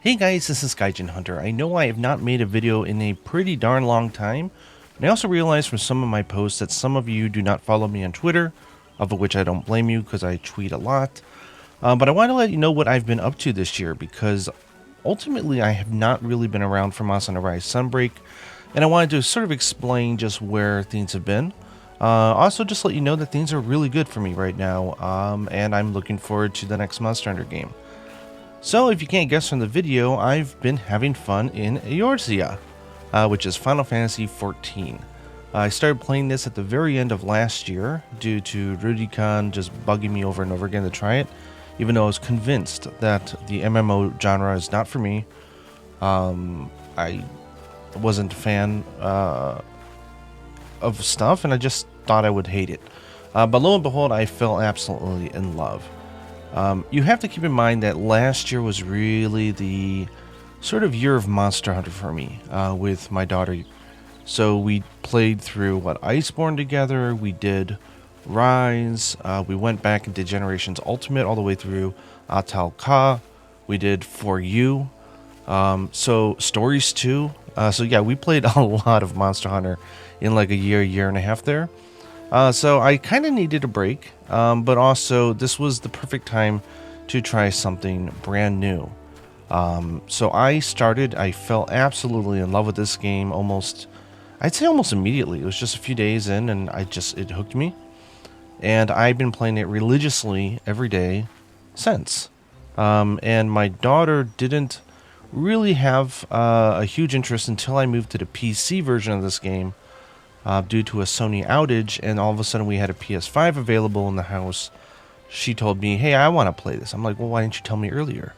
Hey guys, this is Gaijin Hunter. I know I have not made a video in a pretty darn long time, and I also realized from some of my posts that some of you do not follow me on Twitter, of which I don't blame you because I tweet a lot. But I want to let you know what I've been up to this year because ultimately I have not really been around for Moss on the Rise Sunbreak, and I wanted to sort of explain just where things have been. Also, just let you know that things are really good for me right now, and I'm looking forward to the next Monster Hunter game. So, if you can't guess from the video, I've been having fun in Eorzea, which is Final Fantasy XIV. I started playing this at the very end of last year due to Rudy-Khan just bugging me over and over again to try it, even though I was convinced that the MMO genre is not for me. I wasn't a fan of stuff, and I just thought I would hate it. But lo and behold, I fell absolutely in love. You have to keep in mind that last year was really the sort of year of Monster Hunter for me with my daughter. So we played through Iceborne together, we did Rise, we went back and did Generations Ultimate all the way through Atal Ka, we did For You, so Stories 2. So yeah, we played a lot of Monster Hunter in like a year and a half there. So I kind of needed a break, but also this was the perfect time to try something brand new. So I fell absolutely in love with this game I'd say almost immediately. It was just a few days in and it hooked me. And I've been playing it religiously every day since. And my daughter didn't really have a huge interest until I moved to the PC version of this game. Due to a Sony outage, and all of a sudden we had a PS5 available in the house. She told me, hey, I want to play this. I'm like, well, why didn't you tell me earlier?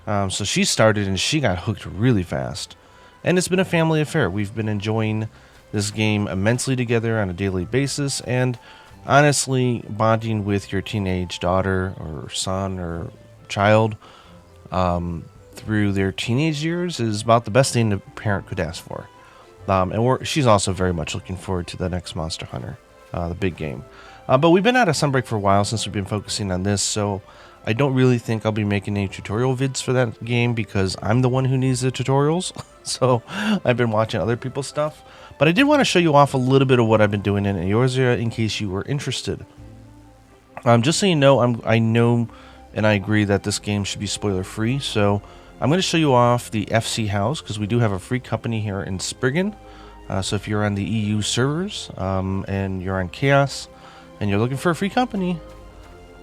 So she started and she got hooked really fast. And it's been a family affair. We've been enjoying this game immensely together on a daily basis, and honestly, bonding with your teenage daughter or son or child through their teenage years is about the best thing a parent could ask for. And she's also very much looking forward to the next Monster Hunter, the big game. But we've been out of Sunbreak for a while since we've been focusing on this, so I don't really think I'll be making any tutorial vids for that game because I'm the one who needs the tutorials. So I've been watching other people's stuff. But I did want to show you off a little bit of what I've been doing in Eorzea in case you were interested. Just so you know, I know and I agree that this game should be spoiler free, so I'm going to show you off the FC house because we do have a free company here in Spriggan. So if you're on the EU servers and you're on Chaos and you're looking for a free company,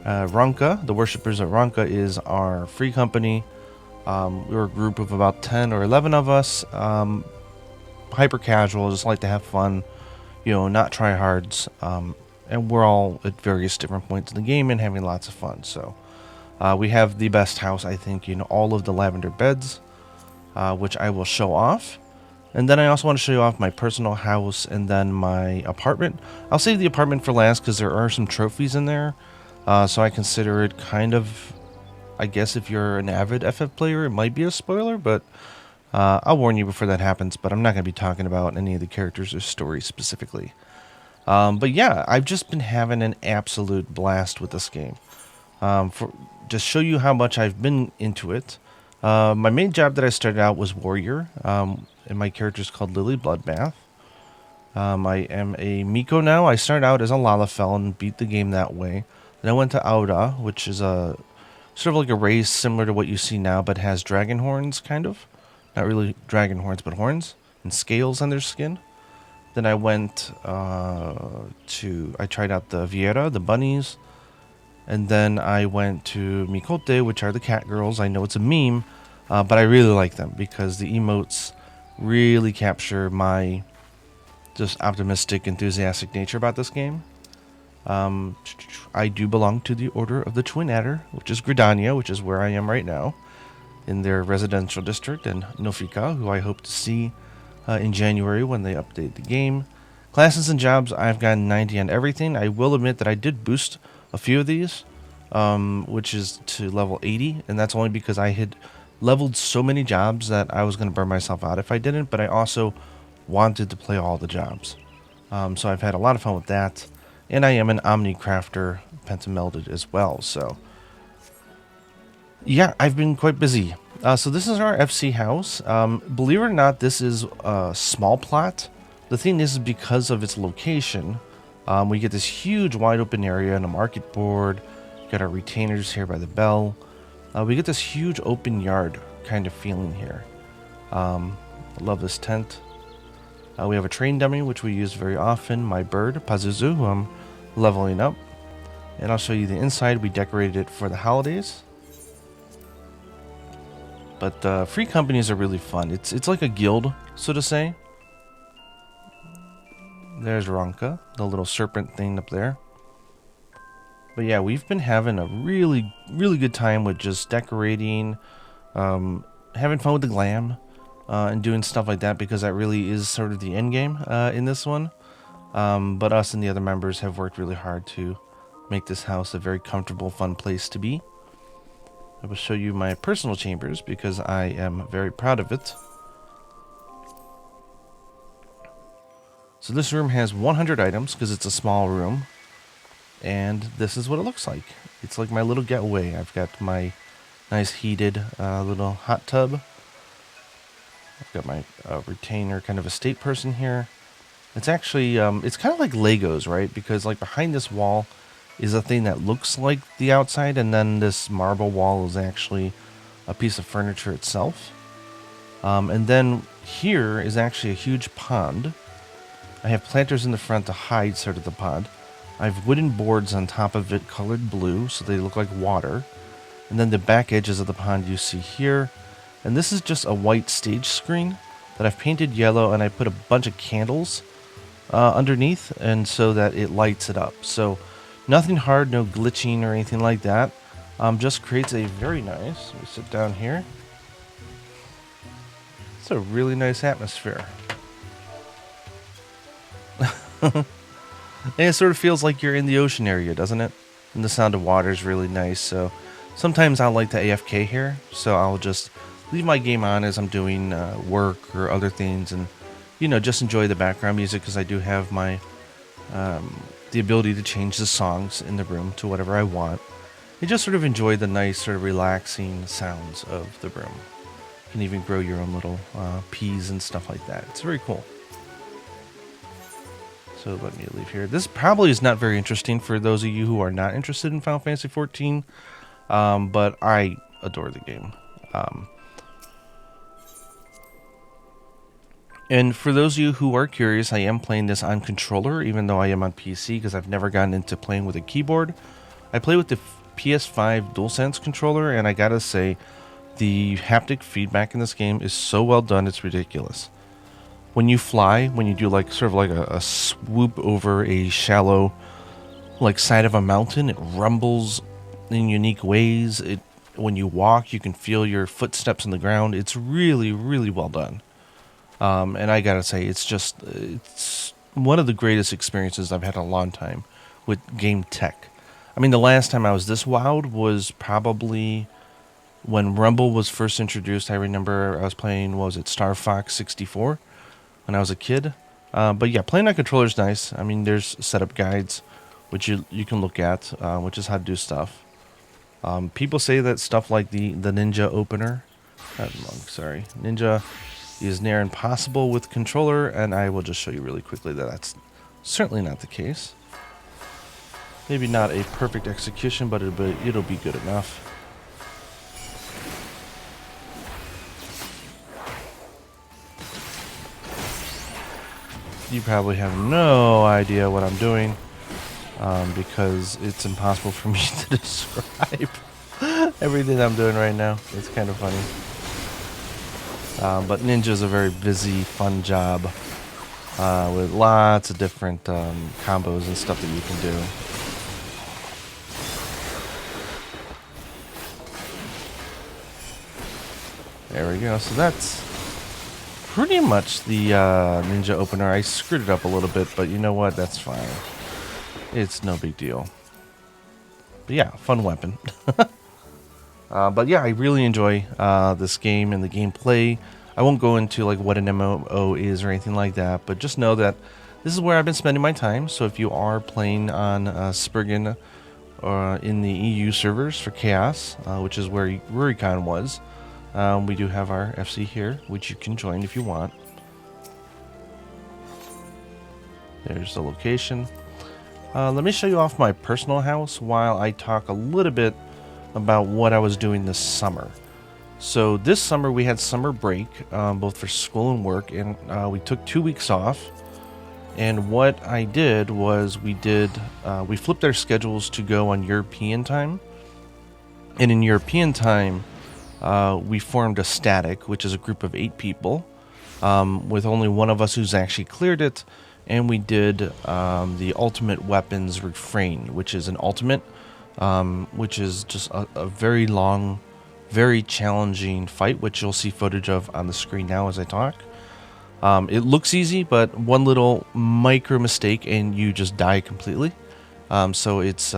Ranka, the Worshippers of Ranka, is our free company. We're a group of about 10 or 11 of us, hyper casual, just like to have fun, not tryhards, and we're all at various different points in the game and having lots of fun. So we have the best house, I think, all of the lavender beds, which I will show off. And then I also want to show you off my personal house and then my apartment. I'll save the apartment for last because there are some trophies in there. So I consider it kind of, I guess if you're an avid FF player, it might be a spoiler, but I'll warn you before that happens. But I'm not going to be talking about any of the characters or stories specifically. But yeah, I've just been having an absolute blast with this game. For just show you how much I've been into it. My main job that I started out was Warrior, and my character is called Lily Bloodbath. I am a Miko now. I started out as a Lalafell and beat the game that way. Then I went to Aura, which is a sort of like a race similar to what you see now, but has dragon horns, kind of. Not really dragon horns, but horns and scales on their skin. Then I went I tried out the Viera, the bunnies. And then I went to Mikote, which are the cat girls. I know it's a meme, but I really like them because the emotes really capture my just optimistic, enthusiastic nature about this game. I do belong to the Order of the Twin Adder, which is Gridania, which is where I am right now, in their residential district, and Nofika, who I hope to see in January when they update the game. Classes and jobs, I've gotten 90 on everything. I will admit that I did boost a few of these, which is to level 80, and that's only because I had leveled so many jobs that I was going to burn myself out if I didn't, but I also wanted to play all the jobs. So I've had a lot of fun with that, and I am an Omni Crafter pentamelded as well, so yeah, I've been quite busy. So this is our FC house. Believe it or not, this is a small plot. The thing is because of its location, we get this huge wide open area and a market board. Got our retainers here by the bell. We get this huge open yard kind of feeling here. I love this tent. We have a train dummy, which we use very often. My bird, Pazuzu, who I'm leveling up. And I'll show you the inside. We decorated it for the holidays. But free companies are really fun. It's like a guild, so to say. There's Ronka, the little serpent thing up there. But yeah, we've been having a really, really good time with just decorating, having fun with the glam, and doing stuff like that, because that really is sort of the end game in this one. But us and the other members have worked really hard to make this house a very comfortable, fun place to be. I will show you my personal chambers because I am very proud of it. So this room has 100 items because it's a small room. And this is what it looks like. It's like my little getaway. I've got my nice heated little hot tub. I've got my retainer, kind of estate person here. It's actually, it's kind of like Legos, right? Because like behind this wall is a thing that looks like the outside, and then this marble wall is actually a piece of furniture itself. And then here is actually a huge pond. I have planters in the front to hide sort of the pond. I have wooden boards on top of it colored blue so they look like water. And then the back edges of the pond you see here. And this is just a white stage screen that I've painted yellow, and I put a bunch of candles underneath, and so that it lights it up. So nothing hard, no glitching or anything like that. Just creates a very nice, let me sit down here. It's a really nice atmosphere. And it sort of feels like you're in the ocean area, doesn't it? And the sound of water is really nice. So sometimes I like to AFK here, so I'll just leave my game on as I'm doing work or other things, and just enjoy the background music, because I do have my the ability to change the songs in the room to whatever I want. And just sort of enjoy the nice sort of relaxing sounds of the room. You can even grow your own little peas and stuff like that. It's very cool. So let me leave here. This probably is not very interesting for those of you who are not interested in Final Fantasy XIV, but I adore the game. And for those of you who are curious, I am playing this on controller, even though I am on PC, because I've never gotten into playing with a keyboard. I play with the PS5 DualSense controller, and I gotta say, the haptic feedback in this game is so well done, it's ridiculous. When you fly, when you do like sort of like a swoop over a shallow like side of a mountain, it rumbles in unique ways. When you walk, you can feel your footsteps on the ground. It's really, really well done. And I gotta say, it's one of the greatest experiences I've had in a long time with game tech. I mean, the last time I was this wowed was probably when Rumble was first introduced. I remember I was playing, what was it, Star Fox 64 when I was a kid. But yeah, playing on controller is nice. I mean, there's setup guides, which you can look at, which is how to do stuff. People say that stuff like the Ninja opener, Ninja is near impossible with controller, and I will just show you really quickly that that's certainly not the case. Maybe not a perfect execution, but it'll be good enough. You probably have no idea what I'm doing, because it's impossible for me to describe everything I'm doing right now. It's kind of funny. But Ninja's a very busy, fun job with lots of different combos and stuff that you can do. There we go. So that's pretty much the Ninja opener. I screwed it up a little bit, but you know what? That's fine. It's no big deal. But yeah, fun weapon. But yeah, I really enjoy this game and the gameplay. I won't go into like what an MMO is or anything like that, but just know that this is where I've been spending my time. So if you are playing on Spriggan or in the EU servers for Chaos, which is where Rurikon was, We do have our FC here, which you can join if you want. There's the location. Let me show you off my personal house while I talk a little bit about what I was doing this summer. So this summer we had summer break, both for school and work, and we took 2 weeks off. And what I did was we flipped our schedules to go on European time. And in European time, we formed a static, which is a group of 8 people, with only one of us who's actually cleared it. And we did the ultimate weapons refrain, which is an ultimate, which is just a very long, very challenging fight, which you'll see footage of on the screen now as I talk. It looks easy, but one little micro mistake and you just die completely. So it's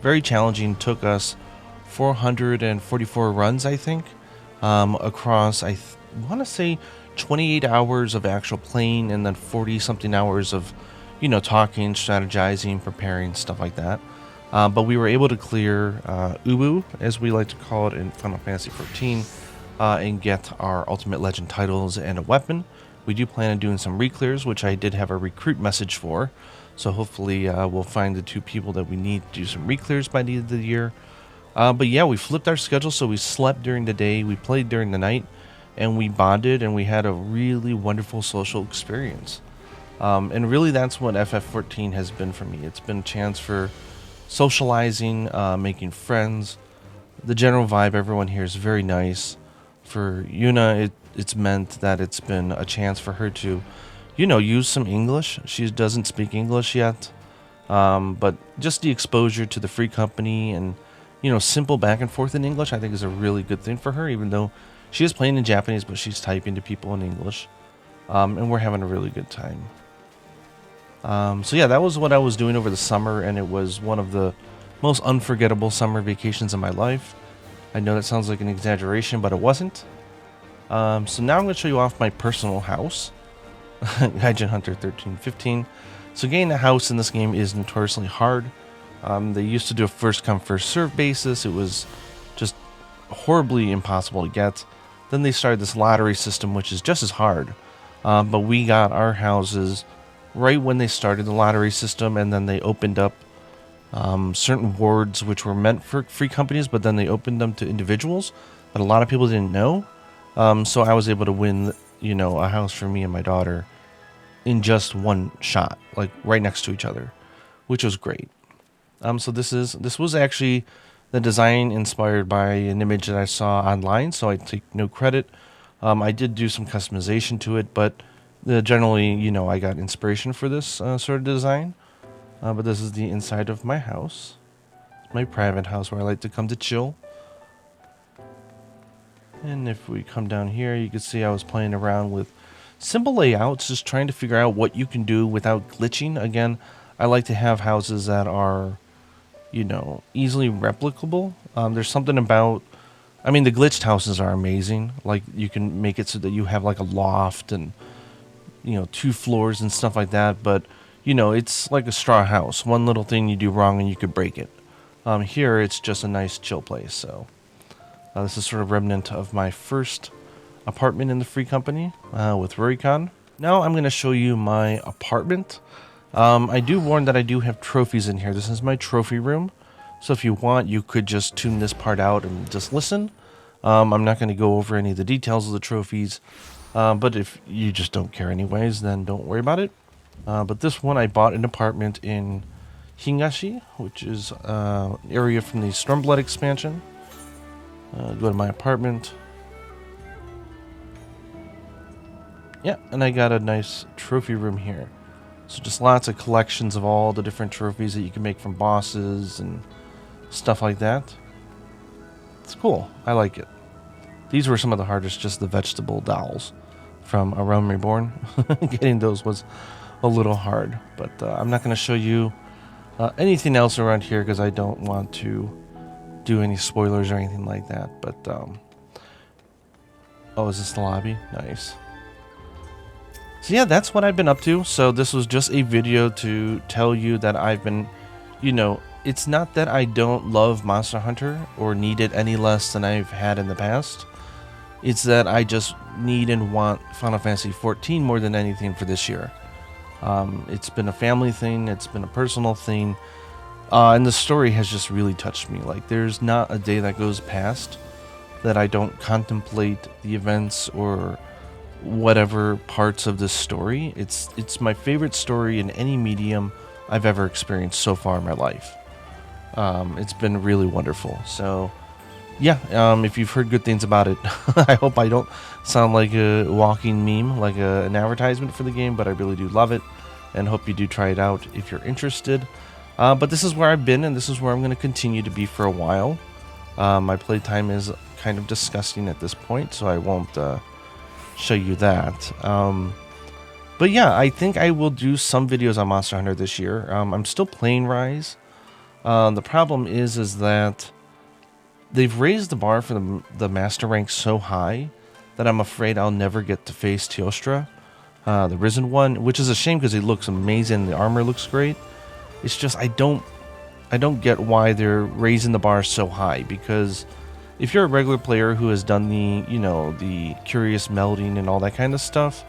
very challenging. Took us 444 runs, I think, across, I want to say 28 hours of actual playing and then 40 something hours of, talking, strategizing, preparing, stuff like that. But we were able to clear Ubu, as we like to call it in Final Fantasy XIV, and get our Ultimate Legend titles and a weapon. We do plan on doing some reclears, which I did have a recruit message for. So hopefully we'll find the 2 people that we need to do some reclears by the end of the year. But yeah, we flipped our schedule, so we slept during the day, we played during the night, and we bonded, and we had a really wonderful social experience. And really that's what FF14 has been for me. It's been a chance for socializing, making friends. The general vibe, everyone here is very nice. For Yuna, it's meant that it's been a chance for her to, use some English. She doesn't speak English yet, but just the exposure to the free company and, simple back and forth in English, I think is a really good thing for her, even though she is playing in Japanese, but she's typing to people in English, and we're having a really good time. So yeah, that was what I was doing over the summer, and it was one of the most unforgettable summer vacations in my life. I know that sounds like an exaggeration, but it wasn't. So now I'm going to show you off my personal house, Gaijin Hunter 1315. So getting a house in this game is notoriously hard. They used to do a first come first serve basis. It was just horribly impossible to get. Then they started this lottery system, which is just as hard. But we got our houses right when they started the lottery system, and then they opened up certain wards which were meant for free companies, but then they opened them to individuals, but a lot of people didn't know. So I was able to win, a house for me and my daughter in just one shot, like right next to each other, which was great. So this was actually the design inspired by an image that I saw online, so I take no credit. I did do some customization to it, but generally, I got inspiration for this sort of design. But this is the inside of my house. It's my private house where I like to come to chill. And if we come down here, you can see I was playing around with simple layouts, just trying to figure out what you can do without glitching. Again, I like to have houses that are, easily replicable. There's something about, the glitched houses are amazing. Like, you can make it so that you have like a loft and, 2 floors and stuff like that. But, it's like a straw house. One little thing you do wrong and you could break it. Here, it's just a nice chill place. So this is sort of remnant of my first apartment in the free company with Rurikon. Now I'm going to show you my apartment. I do warn that I do have trophies in here. This is my trophy room. So if you want, you could just tune this part out and just listen. I'm not going to go over any of the details of the trophies. But if you just don't care anyways, then don't worry about it. But this one, I bought an apartment in Hingashi, which is an area from the Stormblood expansion. Go to my apartment. Yeah, and I got a nice trophy room here. So just lots of collections of all the different trophies that you can make from bosses and stuff like that. It's cool. I like it. These were some of the hardest, just the vegetable dolls from A Realm Reborn. Getting those was a little hard. But I'm not going to show you anything else around here because I don't want to do any spoilers or anything like that. But, oh, is this the lobby? Nice. So yeah, that's what I've been up to. So this was just a video to tell you that I've been, it's not that I don't love Monster Hunter or need it any less than I've had in the past. It's that I just need and want Final Fantasy XIV more than anything for this year. It's been a family thing, it's been a personal thing, and the story has just really touched me. Like, there's not a day that goes past that I don't contemplate the events or whatever parts of this story. It's my favorite story in any medium I've ever experienced so far in my life. It's been really wonderful. So yeah, if you've heard good things about it, I hope I don't sound like a walking meme, like an advertisement for the game, but I really do love it and hope you do try it out if you're interested. But this is where I've been, and this is where I'm going to continue to be for a while. My playtime is kind of disgusting at this point, so I won't show you that. But yeah, I think I will do some videos on Monster Hunter this year. I'm still playing Rise. The problem is that they've raised the bar for the master rank so high that I'm afraid I'll never get to face Teostra, the Risen One, which is a shame because he looks amazing. The armor looks great. It's just I don't get why they're raising the bar so high, because if you're a regular player who has done the curious melding and all that kind of stuff,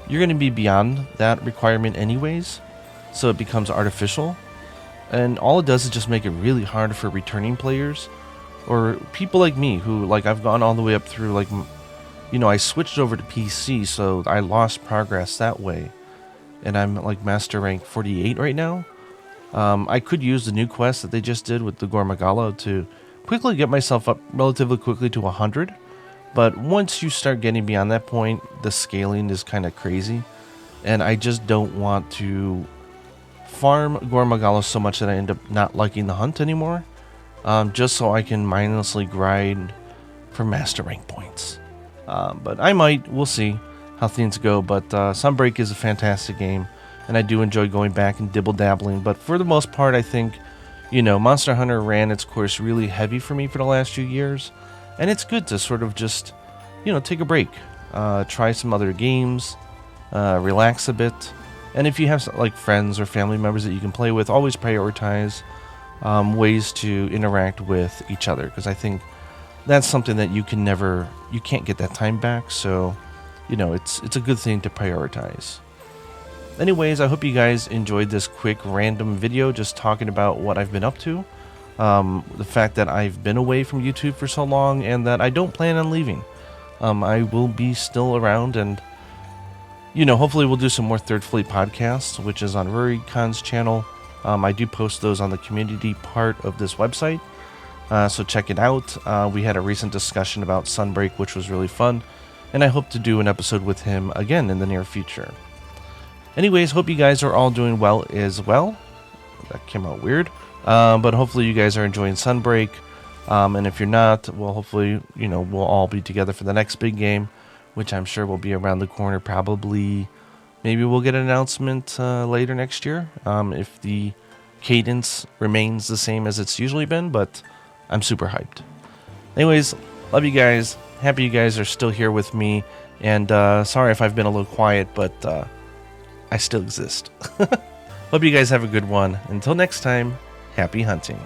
you're going to be beyond that requirement anyways, so it becomes artificial. And all it does is just make it really hard for returning players or people like me who, like, I've gone all the way up through, like, I switched over to PC, so I lost progress that way. And I'm like master rank 48 right now. I could use the new quest that they just did with the Gormagala to quickly get myself up relatively quickly to 100. But once you start getting beyond that point, the scaling is kind of crazy. And I just don't want to farm Gormagala so much that I end up not liking the hunt anymore, just so I can mindlessly grind for master rank points. But I might, we'll see how things go. But Sunbreak is a fantastic game, and I do enjoy going back and dibble-dabbling. But for the most part, I think, Monster Hunter ran its course really heavy for me for the last few years, and it's good to sort of just, take a break, try some other games, relax a bit. And if you have like friends or family members that you can play with, always prioritize ways to interact with each other, because I think that's something that you can't get that time back. So, it's a good thing to prioritize. Anyways, I hope you guys enjoyed this quick random video just talking about what I've been up to. The fact that I've been away from YouTube for so long and that I don't plan on leaving. I will be still around, and hopefully we'll do some more Third Fleet podcasts, which is on RuriKhan's channel. I do post those on the community part of this website, so check it out. We had a recent discussion about Sunbreak, which was really fun, and I hope to do an episode with him again in the near future. Anyways, hope you guys are all doing well as well. That came out weird, but hopefully you guys are enjoying Sunbreak, and if you're not, well, hopefully, we'll all be together for the next big game, which I'm sure will be around the corner. Probably, maybe we'll get an announcement later next year, if the cadence remains the same as it's usually been, but I'm super hyped. Anyways, love you guys. Happy you guys are still here with me, and sorry if I've been a little quiet, but I still exist. Hope you guys have a good one. Until next time, happy hunting.